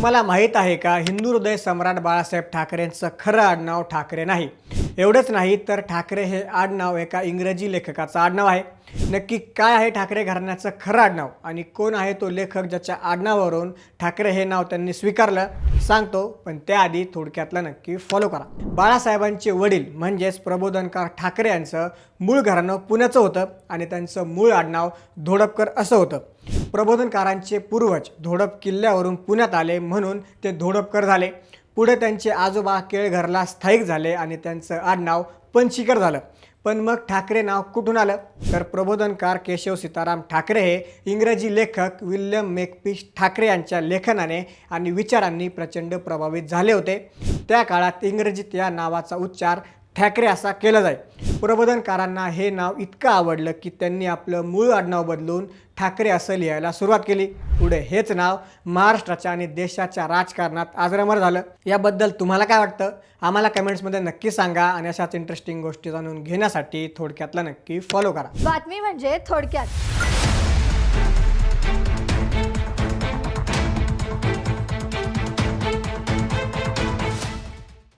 तुम्हाला माहीत आहे का, हिंदू हृदय सम्राट बाळासाहेब ठाकरेंचं खरं आडनाव ठाकरे नाही. एवढंच नाही तर ठाकरे हे आडनाव एका इंग्रजी लेखकाचं आडनाव आहे. नक्की काय आहे ठाकरे घराण्याचं खरं आडनाव आणि कोण आहे तो लेखक ज्याच्या आडनावावरून ठाकरे हे नाव त्यांनी स्वीकारलं, सांगतो. पण त्याआधी थोडक्यातलं नक्की फॉलो करा. बाळासाहेबांचे वडील म्हणजेच प्रबोधनकार ठाकरे यांचं मूळ घराणं पुण्याचं होतं आणि त्यांचं मूळ आडनाव धोडपकर असं होतं. प्रबोधनकारांचे पूर्वज धोडप किल्ल्यावरून पुण्यात आले म्हणून ते धोडपकर झाले. पुढे त्यांचे आजोबा केळघरला स्थायिक झाले आणि त्यांचं आडनाव पणशीकर झालं. पण मग ठाकरे नाव कुठून आलं? तर प्रबोधनकार केशव सीताराम ठाकरे हे इंग्रजी लेखक विल्यम मेकपीस ठाकरे यांच्या लेखनाने आणि विचारांनी प्रचंड प्रभावित झाले होते. त्या काळात इंग्रजीत या नावाचा उच्चार ठाकरे असा केला जाई. प्रबोधनकारांना हे नाव इतकं आवडलं की त्यांनी आपलं मूळ आडनाव बदलून ठाकरे असं लिहायला सुरुवात केली. पुढे हेच नाव महाराष्ट्राच्या आणि देशाच्या राजकारणात अजरामर झालं. याबद्दल तुम्हाला काय वाटतं? आम्हाला कमेंट्समध्ये नक्की सांगा आणि अशाच इंटरेस्टिंग गोष्टी जाणून घेण्यासाठी थोडक्यातला नक्की फॉलो करा. बातमी म्हणजे थोडक्यात.